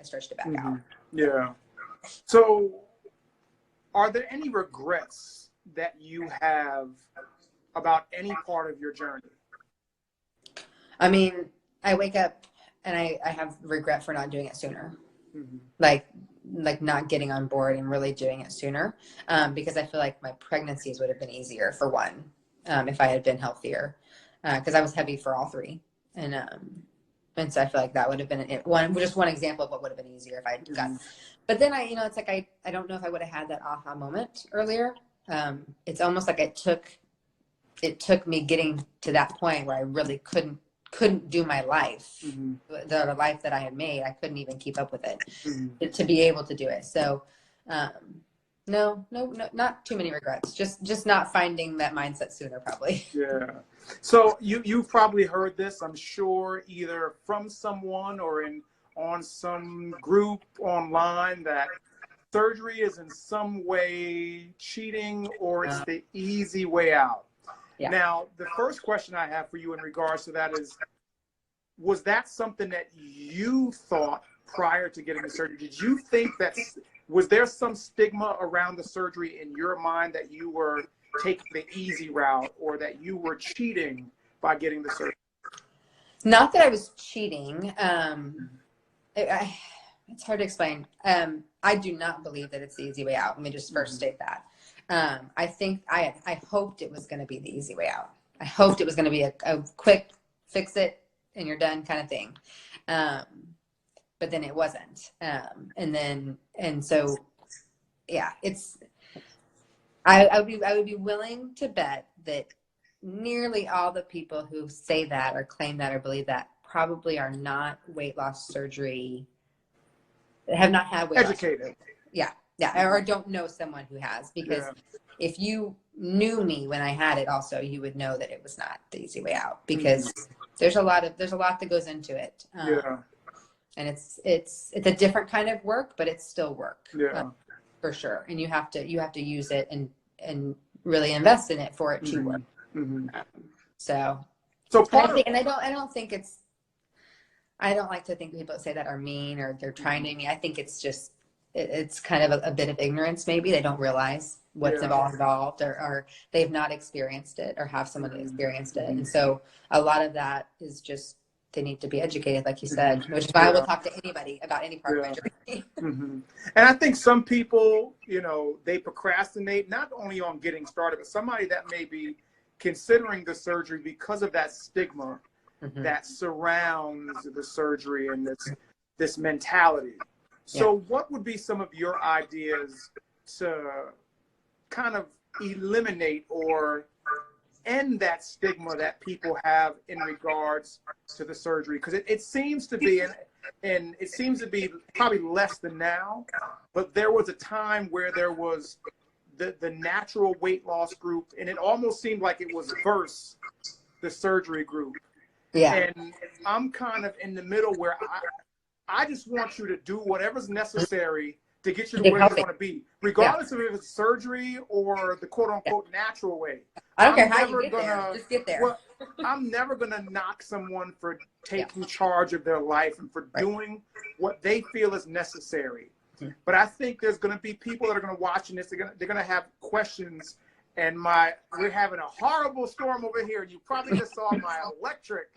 out. Yeah. So Are there any regrets that you have about any part of your journey? I mean, I wake up and I have regret for not doing it sooner. Mm-hmm. Like not getting on board and really doing it sooner. Because I feel like my pregnancies would have been easier for one, if I had been healthier. Cause I was heavy for all three. And so I feel like that would have been just one example of what would have been easier if I had gotten. But then it's like I don't know if I would have had that aha moment earlier. It's almost like it took me getting to that point where I really couldn't do my life, the life that I had made. I couldn't even keep up with it to be able to do it. So no, not too many regrets. Just not finding that mindset sooner, probably. Yeah. So you've probably heard this, I'm sure, either from someone or on some group online, that surgery is in some way cheating or it's the easy way out. Yeah. Now, the first question I have for you in regards to that is, was that something that you thought prior to getting the surgery? Did you think was there some stigma around the surgery in your mind that you were taking the easy route or that you were cheating by getting the surgery? Not that I was cheating. It's hard to explain. I do not believe that it's the easy way out. Let me just first state that. I think I hoped it was going to be the easy way out. I hoped it was going to be a quick fix it and you're done kind of thing. But then it wasn't. So yeah, I would be willing to bet that nearly all the people who say that or claim that or believe that probably are not weight loss surgery, have not had weight educated loss. Yeah, or don't know someone who has, because if you knew me when I had it also, you would know that it was not the easy way out, because there's a lot that goes into it. And it's a different kind of work, but it's still work. For sure. And you have to use it and really invest in it for it to work. So I don't like to think people that say that are mean or they're trying to be. I think it's just, it's kind of a bit of ignorance. Maybe they don't realize what's involved, or they've not experienced it or have someone that experienced it. And so a lot of that is just, they need to be educated, like you said, which is why I will talk to anybody about any part of my journey. And I think some people, they procrastinate not only on getting started, but somebody that may be considering the surgery because of that stigma that surrounds the surgery and this mentality. So what would be some of your ideas to kind of eliminate or end that stigma that people have in regards to the surgery? Because it seems to be, and it seems to be probably less than now, but there was a time where there was the natural weight loss group, and it almost seemed like it was versus the surgery group. And I'm kind of in the middle where I just want you to do whatever's necessary to get you to where you want to be, regardless of if it's surgery or the quote unquote natural way. I don't care how you get there, just get there. Well, I'm never going to knock someone for taking charge of their life and for doing what they feel is necessary. But I think there's going to be people that are going to watch this. They're going to have questions. And we're having a horrible storm over here. You probably just saw my electric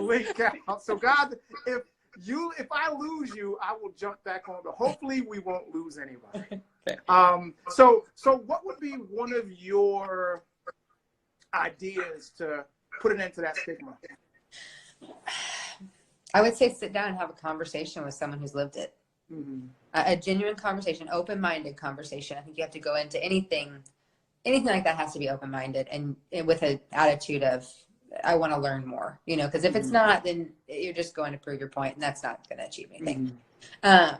link out. So God, if I lose you, I will jump back on. But hopefully we won't lose anybody. So what would be one of your ideas to put an end to that stigma? I would say sit down and have a conversation with someone who's lived it. A genuine conversation, open-minded conversation. I think you have to go into anything like that has to be open-minded and with an attitude of, I want to learn more, because if it's not, then you're just going to prove your point, and that's not going to achieve anything. I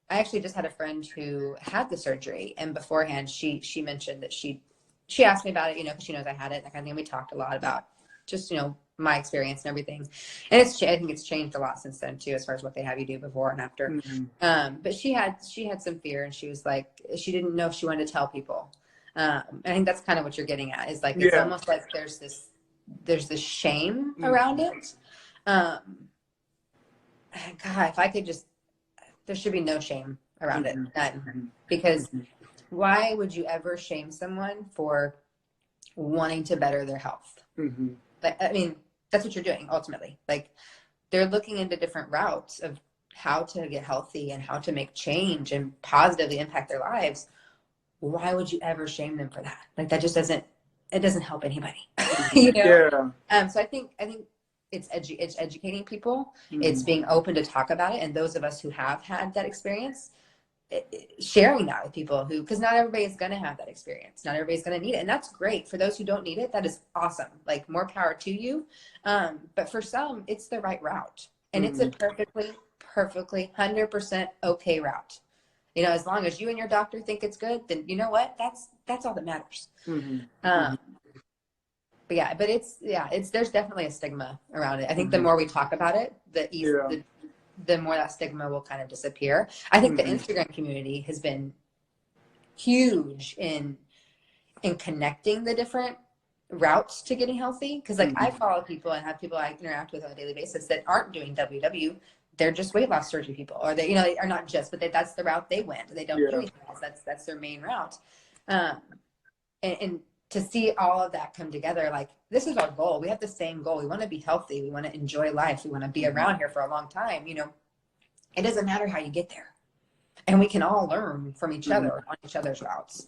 actually just had a friend who had the surgery, and beforehand she mentioned that she asked me about it, because she knows I had it, and that kind of thing. We talked a lot about just, my experience and everything. And I think it's changed a lot since then too, as far as what they have you do before and after. But she had some fear, and she was like, she didn't know if she wanted to tell people. I think that's kind of what you're getting at, is like, it's almost like there's this shame around it. God, if I could there should be no shame around it. None. Because Why would you ever shame someone for wanting to better their health? Mm-hmm. But I mean, that's what you're doing ultimately. Like, they're looking into different routes of how to get healthy and how to make change and positively impact their lives. Why would you ever shame them for that? Like, that just doesn't, it doesn't help anybody, you know? Yeah. So I think it's educating people. Mm-hmm. It's being open to talk about it. And those of us who have had that experience, sharing that with people who, because not everybody is going to have that experience. Not everybody's going to need it. And that's great. For those who don't need it, that is awesome. Like, more power to you. But for some, it's the right route. And it's a perfectly 100% okay route. You know, as long as you and your doctor think it's good, then you know what? That's all that matters. Mm-hmm. But yeah, there's definitely a stigma around it. I think the more we talk about it, the more that stigma will kind of disappear. I think the Instagram community has been huge in connecting the different routes to getting healthy. Because like I follow people and have people I interact with on a daily basis that aren't doing WW. They're just weight loss surgery people, or they, you know, they are not just, but that's the route they went. They don't do anything else. That's their main route. And to see all of that come together, like, this is our goal. We have the same goal. We want to be healthy. We want to enjoy life. We want to be around here for a long time. You know, it doesn't matter how you get there, and we can all learn from each other on each other's routes.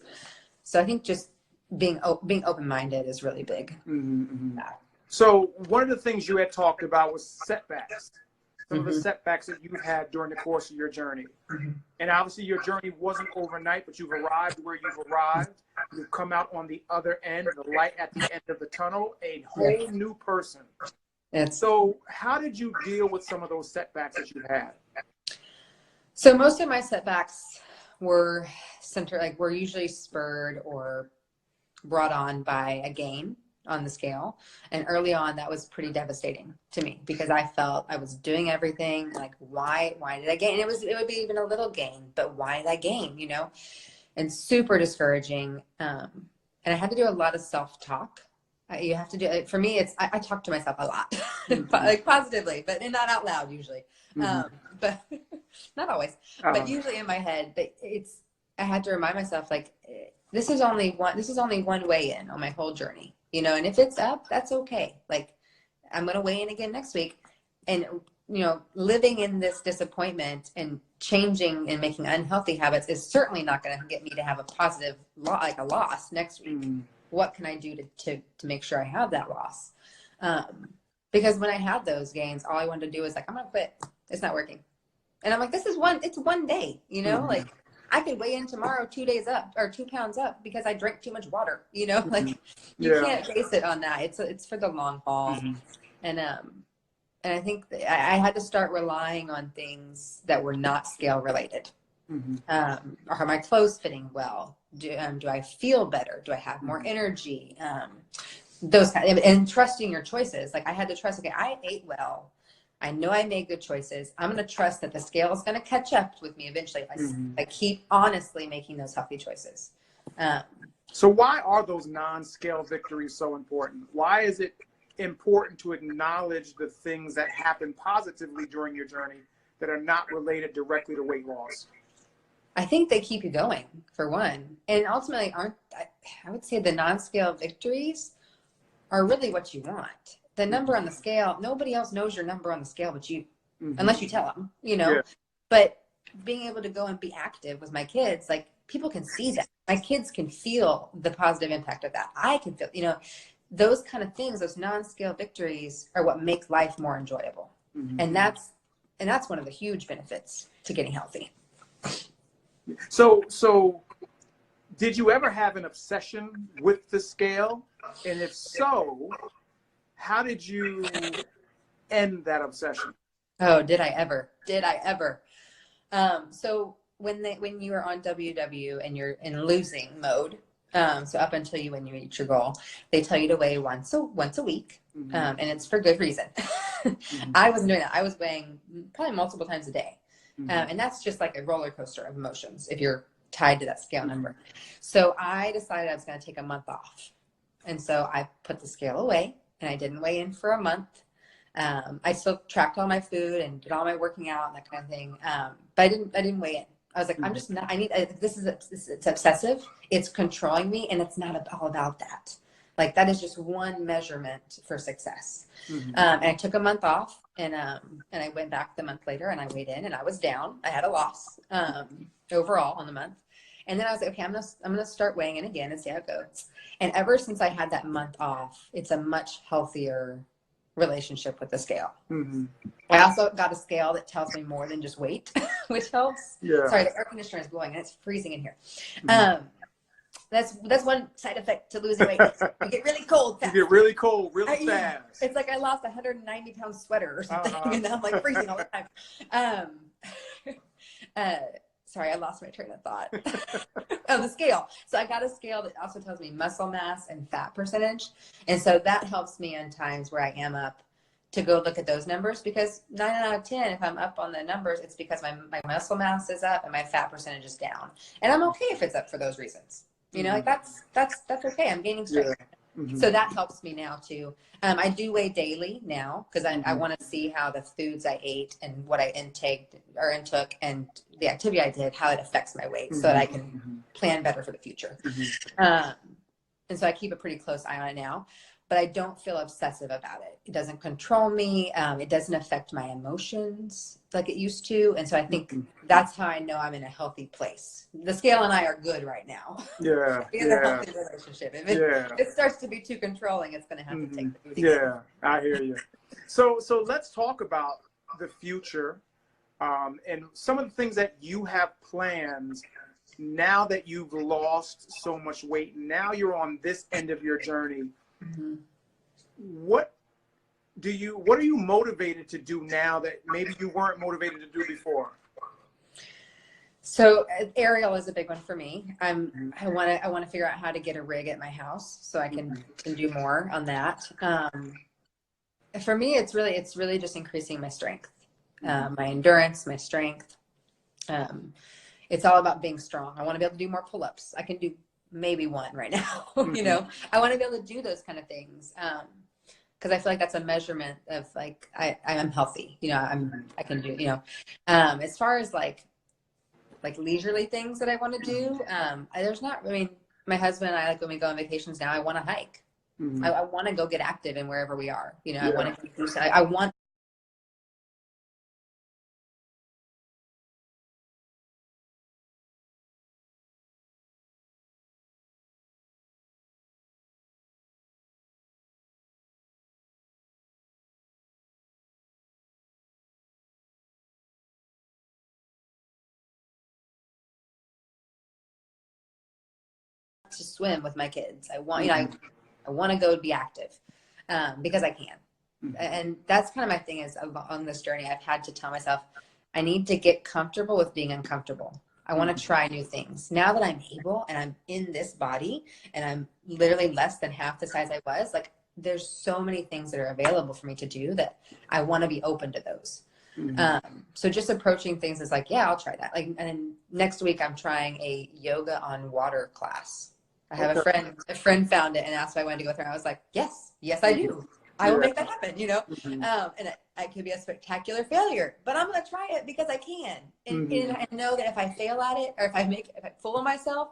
So I think just being open-minded is really big. So one of the things you had talked about was setbacks. Some of the setbacks that you've had during the course of your journey. And obviously your journey wasn't overnight, but you've arrived where you've arrived. You've come out on the other end, the light at the end of the tunnel, a whole new person. So how did you deal with some of those setbacks that you had? So most of my setbacks were were usually spurred or brought on by a gain on the scale. And early on, that was pretty devastating to me, because I felt I was doing everything. Like, why did I gain? It would be even a little gain, but why did I gain, you know? And super discouraging. And I had to do a lot of self-talk. You have to do it. For me, I talk to myself a lot, like positively, but not out loud usually. But not always, but usually in my head. But I had to remind myself, like, this is only one way in on my whole journey, you know, and if it's up, that's okay. Like, I'm going to weigh in again next week. And, you know, living in this disappointment and changing and making unhealthy habits is certainly not going to get me to have a positive loss next week. What can I do to make sure I have that loss? Because when I had those gains, all I wanted to do was like, I'm going to quit. It's not working. And I'm like, it's one day, you know, like, I could weigh in tomorrow 2 days up or 2 pounds up because I drank too much water, you know, like, you can't base it on that. It's for the long haul. And I think I had to start relying on things that were not scale related. Are my clothes fitting well? Do I feel better? Do I have more energy? Those kind of, and trusting your choices. Like, I had to trust, okay, I ate well. I know I made good choices. I'm going to trust that the scale is going to catch up with me eventually if I keep honestly making those healthy choices. So why are those non-scale victories so important? Why is it important to acknowledge the things that happen positively during your journey that are not related directly to weight loss? I think they keep you going, for one. And ultimately, I would say the non-scale victories are really what you want. The number on the scale, nobody else knows your number on the scale but you, unless you tell them, you know. But being able to go and be active with my kids, like, people can see that. My kids can feel the positive impact of that. I can feel, you know, those kind of things, those non-scale victories are what make life more enjoyable. And that's one of the huge benefits to getting healthy. So did you ever have an obsession with the scale? And if so, how did you end that obsession? Oh, did I ever? So when you are on WW and you're in losing mode, so up until when you reach your goal, they tell you to weigh once a week, and it's for good reason. I wasn't doing that. I was weighing probably multiple times a day, and that's just like a roller coaster of emotions if you're tied to that scale number. So I decided I was going to take a month off, and so I put the scale away. And I didn't weigh in for a month. I still tracked all my food and did all my working out and that kind of thing. But I didn't weigh in. I was like, I'm just not, it's obsessive. It's controlling me. And it's not all about that. Like that is just one measurement for success. And I took a month off and I went back the month later and I weighed in and I was down. I had a loss, overall on the month. And then I was like, okay, I'm gonna start weighing in again and see how it goes. And ever since I had that month off, it's a much healthier relationship with the scale. I also got a scale that tells me more than just weight, which helps. Sorry, the air conditioner is blowing and it's freezing in here. That's one side effect to losing weight. You get really cold fast. You get really cold really fast. It's like I lost a 190-pound sweater or something, and now I'm like freezing all the time. Sorry, I lost my train of thought. The scale. So I got a scale that also tells me muscle mass and fat percentage. And so that helps me in times where I am up to go look at those numbers, because 9 out of 10, if I'm up on the numbers, it's because my muscle mass is up and my fat percentage is down. And I'm okay if it's up for those reasons. You know, like that's okay. I'm gaining strength. So that helps me now too. I do weigh daily now because I want to see how the foods I ate and what I intook and the activity I did, how it affects my weight, so that I can plan better for the future. And so I keep a pretty close eye on it now, but I don't feel obsessive about it. It doesn't control me. It doesn't affect my emotions like it used to. And so I think that's how I know I'm in a healthy place. The scale and I are good right now. In a healthy relationship. If it starts to be too controlling, it's going to have to take the booty. I hear you. So let's talk about the future and some of the things that you have planned now that you've lost so much weight. Now you're on this end of your journey. What are you motivated to do now that maybe you weren't motivated to do before? So aerial is a big one for me. I want to figure out how to get a rig at my house so I can do more on that. For me, it's really just increasing my strength, my endurance, my strength. It's all about being strong. I want to be able to do more pull-ups. I can do maybe one right now. You know, I want to be able to do those kind of things. Because I feel like that's a measurement of like, I am healthy, you know, I can do, you know, as far as like leisurely things that I want to do. There's not, I mean, my husband and I, like when we go on vacations now, I want to hike. I want to go get active in wherever we are, you know, I want to do, I want to swim with my kids. I want, you know, I want to go be active because I can. And that's kind of my thing is along this journey, I've had to tell myself, I need to get comfortable with being uncomfortable. I want to try new things. Now that I'm able and I'm in this body and I'm literally less than half the size I was, like there's so many things that are available for me to do that I want to be open to those. So just approaching things is like, yeah, I'll try that. Like, and then next week I'm trying a yoga on water class. I have a friend found it and asked if I wanted to go through. I was like, yes, I do. I will make that happen, you know? And it could be a spectacular failure, but I'm going to try it because I can. And I know that if I fail at it, or if I fool of myself,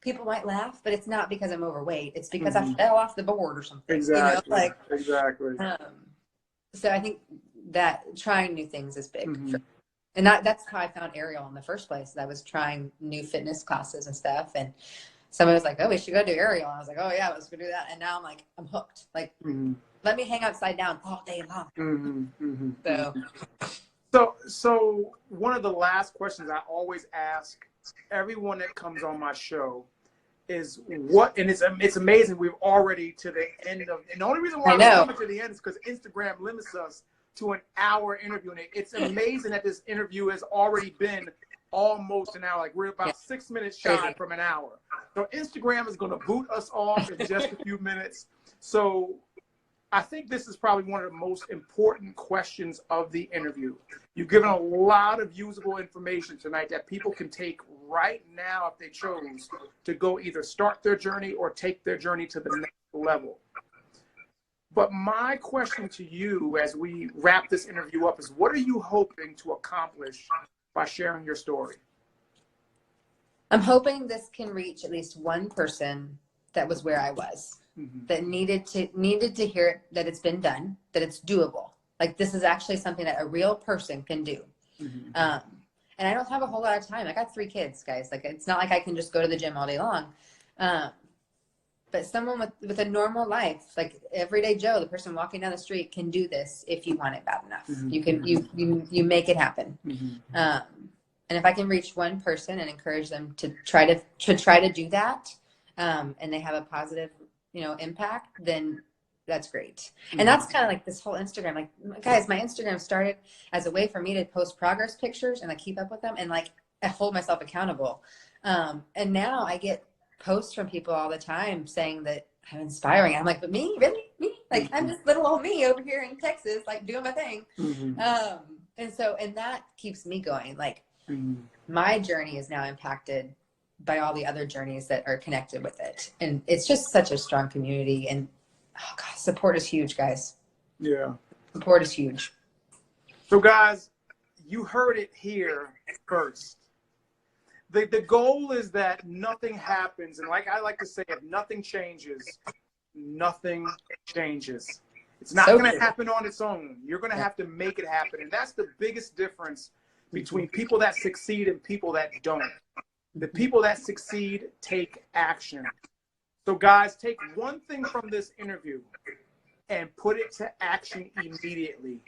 people might laugh, but it's not because I'm overweight. It's because I fell off the board or something. Exactly. You know? Like, exactly. So I think that trying new things is big. And that's how I found aerial in the first place. I was trying new fitness classes and stuff. And somebody was like, oh, we should go do aerial. And I was like, oh yeah, let's go do that. And now I'm like, I'm hooked. Like, let me hang upside down all day long. So one of the last questions I always ask everyone that comes on my show is what, and it's amazing. We're already to the end of, and the only reason why we're coming to the end is because Instagram limits us to an hour interview. And it's amazing that this interview has already been almost an hour. Like we're about 6 minutes shy from an hour. So Instagram is going to boot us off in just a few minutes. So I think this is probably one of the most important questions of the interview. You've given a lot of usable information tonight that people can take right now if they chose to go either start their journey or take their journey to the next level. But my question to you as we wrap this interview up is, what are you hoping to accomplish by sharing your story? I'm hoping this can reach at least one person that was where I was, that needed to hear that it's been done, that it's doable. Like, this is actually something that a real person can do. And I don't have a whole lot of time. I got 3 kids, guys. Like, it's not like I can just go to the gym all day long. But someone with a normal life, like everyday Joe, the person walking down the street, can do this if you want it bad enough. You can, you make it happen. And if I can reach one person and encourage them to try to do that, and they have a positive, impact, then that's great. And that's kind of like this whole Instagram. Like, guys, my Instagram started as a way for me to post progress pictures and I keep up with them and like I hold myself accountable. And now I get posts from people all the time saying that I'm inspiring. I'm like, but me, really? Me? Like, I'm just little old me over here in Texas, like doing my thing. And that keeps me going. Like, my journey is now impacted by all the other journeys that are connected with it. And it's just such a strong community. And oh God, support is huge, guys. Yeah. Support is huge. So guys, you heard it here first. The goal is that nothing happens. And like I like to say, if nothing changes, nothing changes. It's not going to happen on its own. You're going to have to make it happen. And that's the biggest difference between people that succeed and people that don't. The people that succeed take action. So guys, take one thing from this interview and put it to action immediately.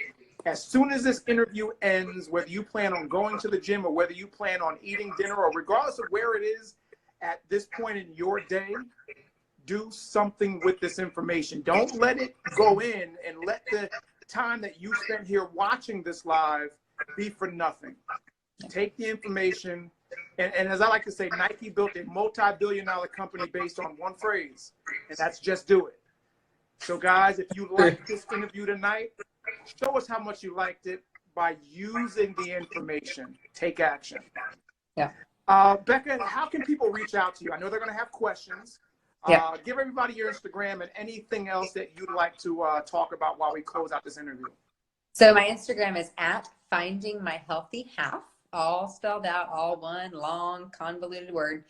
As soon as this interview ends, whether you plan on going to the gym or whether you plan on eating dinner or regardless of where it is at this point in your day, do something with this information. Don't let it go in and let the time that you spent here watching this live be for nothing. Take the information. And as I like to say, Nike built a multi-billion-dollar company based on one phrase, and that's just do it. So guys, if you liked this interview tonight, show us how much you liked it by using the information. Take action. Yeah. Becca, how can people reach out to you? I know they're going to have questions. Give everybody your Instagram and anything else that you'd like to talk about while we close out this interview. So my Instagram is at findingmyhealthyhalf, all spelled out, all one long convoluted word.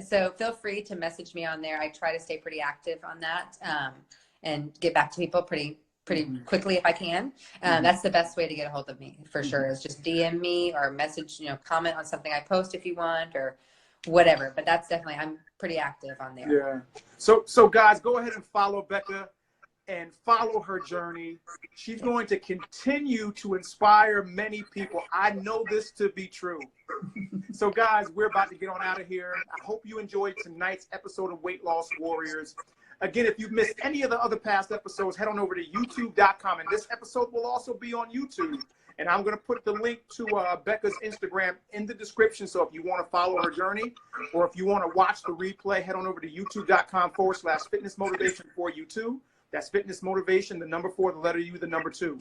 So feel free to message me on there. I try to stay pretty active on that and get back to people pretty quickly if I can. That's the best way to get a hold of me for sure, is just DM me or message, comment on something I post if you want or whatever. But that's definitely, I'm pretty active on there. Yeah. So guys, go ahead and follow Becca and follow her journey. She's going to continue to inspire many people. I know this to be true. So guys, we're about to get on out of here. I hope you enjoyed tonight's episode of Weight Loss Warriors. Again, if you've missed any of the other past episodes, head on over to youtube.com. And this episode will also be on YouTube. And I'm going to put the link to Becca's Instagram in the description. So if you want to follow her journey or if you want to watch the replay, head on over to youtube.com/fitnessmotivation4u2. That's fitness motivation, the number 4, the letter U, the number 2.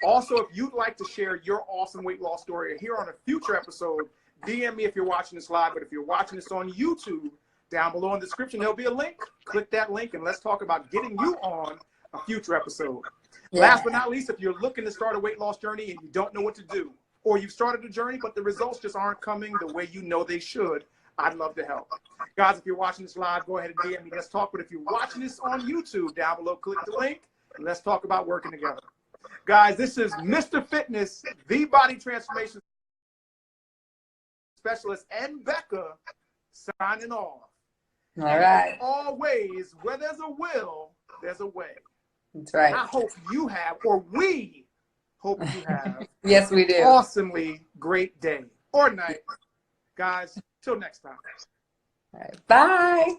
Also, if you'd like to share your awesome weight loss story here on a future episode, DM me if you're watching this live. But if you're watching this on YouTube, down below in the description, there'll be a link. Click that link and let's talk about getting you on a future episode. Yeah. Last but not least, if you're looking to start a weight loss journey and you don't know what to do, or you've started a journey, but the results just aren't coming the way you know they should, I'd love to help. Guys, if you're watching this live, go ahead and DM me. Let's talk. But if you're watching this on YouTube, down below, click the link and let's talk about working together. Guys, this is Mr. Fitness, the body transformation specialist, and Becca signing off. All right. As always, where there's a will, there's a way. That's right. I hope you have, or we hope you have. Yes, we do. Awesomely great day or night. Guys, till next time. All right. Bye.